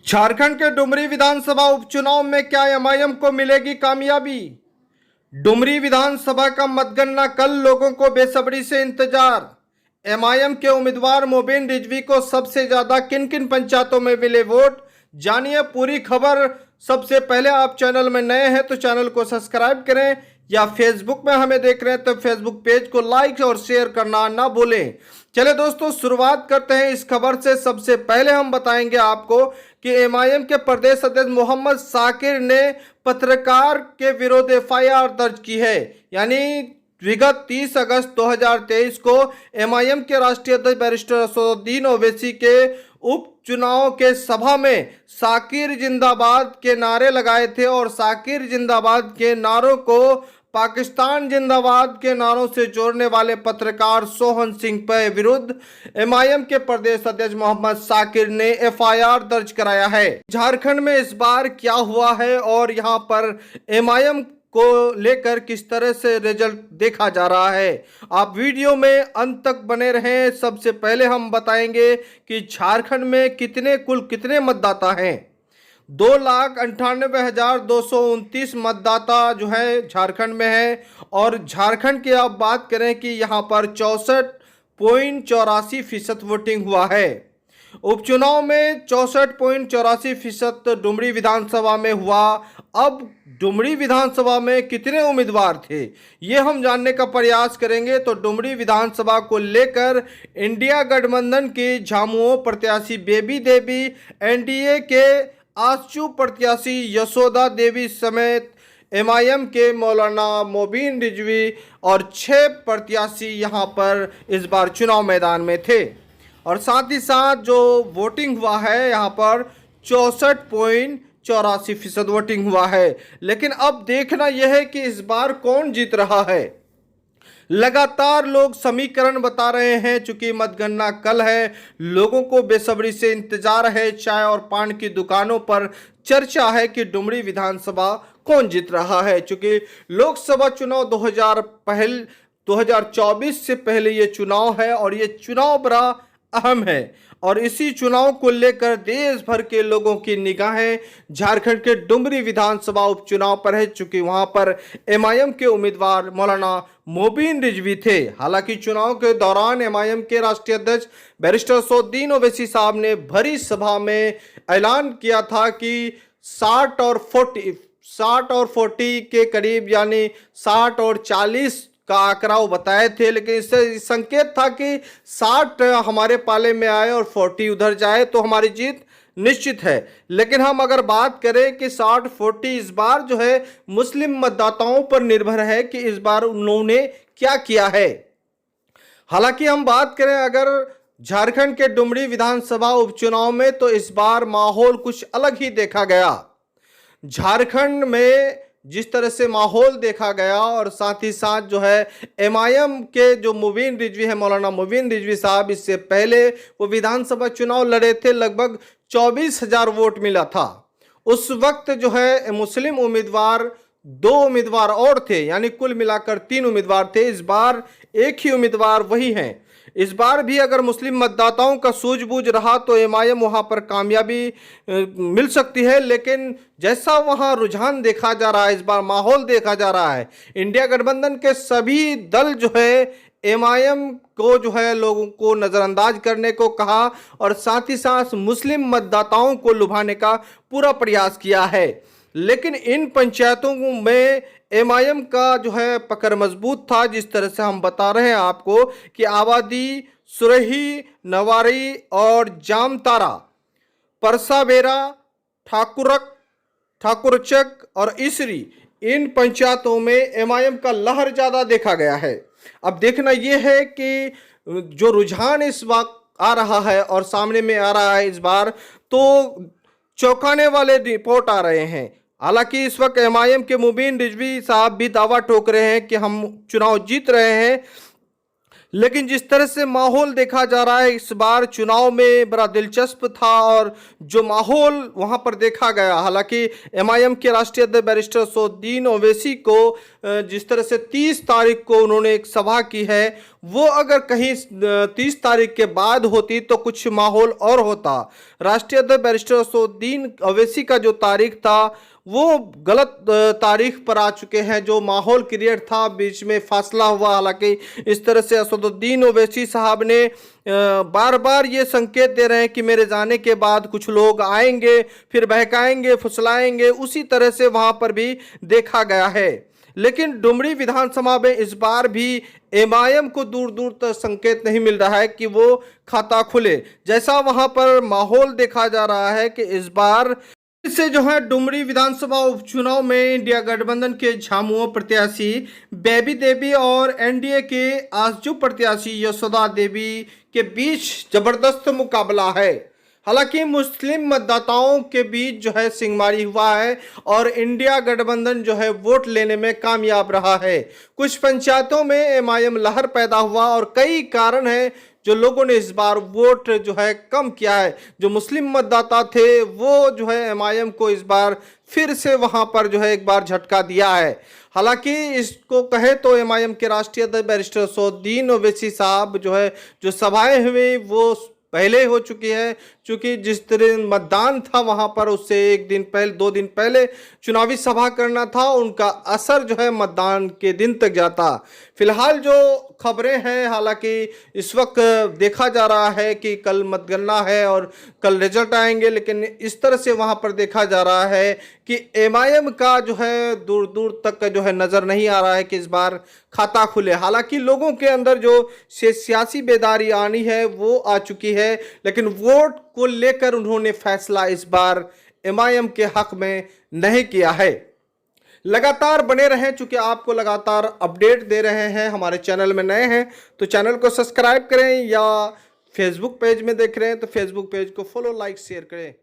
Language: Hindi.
झारखंड के डुमरी विधानसभा उपचुनाव में क्या एमआईएम को मिलेगी कामयाबी। डुमरी विधानसभा का मतगणना कल, लोगों को बेसब्री से इंतजार। एमआईएम के उम्मीदवार मोबिन रिजवी को सबसे ज्यादा किन किन पंचायतों में मिले वोट, जानिए पूरी खबर। सबसे पहले आप चैनल में नए हैं तो चैनल को सब्सक्राइब करें, या फेसबुक में हमें देख रहे हैं तो फेसबुक पेज को लाइक और शेयर करना ना भूलें। चले दोस्तों, शुरुआत करते हैं इस खबर से। सबसे पहले हम बताएंगे आपको कि एमआईएम के प्रदेश अध्यक्ष मोहम्मद साकिर ने पत्रकार के विरुद्ध एफआईआर दर्ज की है। यानी विगत 30 अगस्त 2023 को एमआईएम के राष्ट्रीय अध्यक्ष बैरिस्टर असदुद्दीन ओवैसी के उपचुनाव के सभा में साकिर जिंदाबाद के नारे लगाए थे, और साकिर जिंदाबाद के नारों को पाकिस्तान जिंदाबाद के नारों से जोड़ने वाले पत्रकार सोहन सिंह के विरुद्ध एमआईएम के प्रदेश अध्यक्ष मोहम्मद साकिर ने एफआईआर दर्ज कराया है। झारखंड में इस बार क्या हुआ है और यहां पर एमआईएम को लेकर किस तरह से रिजल्ट देखा जा रहा है, आप वीडियो में अंत तक बने रहें। सबसे पहले हम बताएंगे कि झारखंड में कुल कितने मतदाता हैं। 2,98,229 मतदाता जो है झारखंड में है, और झारखंड की आप बात करें कि यहाँ पर 64.84% वोटिंग हुआ है। उपचुनाव में 64.84% डुमरी विधानसभा में हुआ। अब डुमरी विधानसभा में कितने उम्मीदवार थे, ये हम जानने का प्रयास करेंगे। तो डुमरी विधानसभा को लेकर इंडिया गठबंधन की झामुमो प्रत्याशी बेबी देवी, एनडीए के आशु प्रत्याशी यशोदा देवी समेत एमआईएम के मौलाना मोबिन रिजवी और 6 प्रत्याशी यहां पर इस बार चुनाव मैदान में थे। और साथ ही साथ जो वोटिंग हुआ है यहाँ पर 64.84% वोटिंग हुआ है। लेकिन अब देखना यह है कि इस बार कौन जीत रहा है। लगातार लोग समीकरण बता रहे हैं, चूंकि मतगणना कल है, लोगों को बेसब्री से इंतजार है। चाय और पान की दुकानों पर चर्चा है कि डुमरी विधानसभा कौन जीत रहा है, चूंकि लोकसभा चुनाव 2024 से पहले ये चुनाव है, और ये चुनाव बड़ा अहम है। और इसी चुनाव को लेकर देश भर के लोगों की निगाहें झारखंड के डुमरी विधानसभा उपचुनाव पर है, चूंकि वहां पर एमआईएम के उम्मीदवार मौलाना मोबिन रिजवी थे। हालांकि चुनाव के दौरान एमआईएम के राष्ट्रीय अध्यक्ष बैरिस्टर असदुद्दीन ओवैसी साहब ने भरी सभा में ऐलान किया था कि 60 और 40 के करीब, यानी 60 और 40 का आंकड़ा वो बताए थे। लेकिन इससे संकेत था कि 60 हमारे पाले में आए और 40 उधर जाए तो हमारी जीत निश्चित है। लेकिन हम अगर बात करें कि 60-40 इस बार जो है मुस्लिम मतदाताओं पर निर्भर है कि इस बार उन्होंने क्या किया है। हालांकि हम बात करें अगर झारखंड के डुमरी विधानसभा उपचुनाव में, तो इस बार माहौल कुछ अलग ही देखा गया। झारखंड में जिस तरह से माहौल देखा गया, और साथ ही साथ जो है एमआईएम के जो मोबिन रिजवी है, मौलाना मोबिन रिजवी साहब, इससे पहले वो विधानसभा चुनाव लड़े थे, लगभग 24,000 वोट मिला था। उस वक्त जो है मुस्लिम उम्मीदवार 2 उम्मीदवार और थे, यानी कुल मिलाकर 3 उम्मीदवार थे। इस बार एक ही उम्मीदवार वही हैं। इस बार भी अगर मुस्लिम मतदाताओं का सूझबूझ रहा तो एमआईएम वहां पर कामयाबी मिल सकती है। लेकिन जैसा वहां रुझान देखा जा रहा है, इस बार माहौल देखा जा रहा है, इंडिया गठबंधन के सभी दल जो है एमआईएम को जो है लोगों को नजरअंदाज करने को कहा, और साथ ही साथ मुस्लिम मतदाताओं को लुभाने का पूरा प्रयास किया है। लेकिन इन पंचायतों में एमआईएम का जो है पकड़ मजबूत था। जिस तरह से हम बता रहे हैं आपको कि आबादी, सुरही, नवारी और जामतारा, परसावेरा, ठाकुरचक और इसरी, इन पंचायतों में एमआईएम का लहर ज्यादा देखा गया है। अब देखना यह है कि जो रुझान इस वक्त आ रहा है और सामने में आ रहा है इस बार, तो चौंकाने वाले रिपोर्ट आ रहे हैं। हालांकि इस वक्त एमआईएम के मोबिन रिजवी साहब भी दावा ठोक रहे हैं कि हम चुनाव जीत रहे हैं। लेकिन जिस तरह से माहौल देखा जा रहा है इस बार चुनाव में बड़ा दिलचस्प था और जो माहौल वहां पर देखा गया, हालांकि एमआईएम के राष्ट्रीय अध्यक्ष बैरिस्टर असदुद्दीन ओवैसी को जिस तरह से 30 तारीख को उन्होंने एक सभा की है, वो अगर कहीं 30 तारीख के बाद होती तो कुछ माहौल और होता। राष्ट्रीय अध्यक्ष बैरिस्टर असदुद्दीन ओवैसी का जो तारीख था वो गलत तारीख पर आ चुके हैं। जो माहौल क्रिएट था, बीच में फासला हुआ। हालांकि इस तरह से असदुद्दीन ओवैसी साहब ने बार बार ये संकेत दे रहे हैं कि मेरे जाने के बाद कुछ लोग आएंगे, फिर बहकाएंगे, फुसलाएंगे। उसी तरह से वहां पर भी देखा गया है। लेकिन डुमरी विधानसभा में इस बार भी एमआईएम को दूर दूर तक संकेत नहीं मिल रहा है कि वो खाता खुले। जैसा वहां पर माहौल देखा जा रहा है कि इस बार इससे जो है डुमरी विधानसभा उपचुनाव में इंडिया गठबंधन के झामुमो प्रत्याशी बेबी देवी और एनडीए के आजजू प्रत्याशी यशोदा देवी के बीच जबरदस्त मुकाबला है। हालांकि मुस्लिम मतदाताओं के बीच जो है सिंगमारी हुआ है और इंडिया गठबंधन जो है वोट लेने में कामयाब रहा है। कुछ पंचायतों में एमआईएम लहर पैदा हुआ और कई कारण है जो लोगों ने इस बार वोट जो है कम किया है। जो मुस्लिम मतदाता थे वो जो है एमआईएम को इस बार फिर से वहां पर जो है एक बार झटका दिया है। हालांकि इसको कहे तो एमआईएम के राष्ट्रीय अध्यक्ष बैरिस्टर असदुद्दीन ओवैसी साहब जो है जो सभाएं हुई वो पहले हो चुकी है, क्योंकि जिस तरह मतदान था वहां पर उससे एक दिन पहले 2 दिन पहले चुनावी सभा करना था, उनका असर जो है मतदान के दिन तक जाता। फिलहाल जो खबरें हैं, हालांकि इस वक्त देखा जा रहा है कि कल मतगणना है और कल रिजल्ट आएंगे, लेकिन इस तरह से वहां पर देखा जा रहा है कि एमआईएम का जो है दूर दूर तक जो है नजर नहीं आ रहा है कि इस बार खाता खुले। हालांकि लोगों के अंदर जो सियासी बेदारी आनी है वो आ चुकी है, लेकिन वोट को लेकर उन्होंने फैसला इस बार एमआईएम के हक में नहीं किया है। लगातार बने रहें, चूंकि आपको लगातार अपडेट दे रहे हैं। हमारे चैनल में नए हैं तो चैनल को सब्सक्राइब करें, या फेसबुक पेज में देख रहे हैं तो फेसबुक पेज को फॉलो, लाइक, शेयर करें।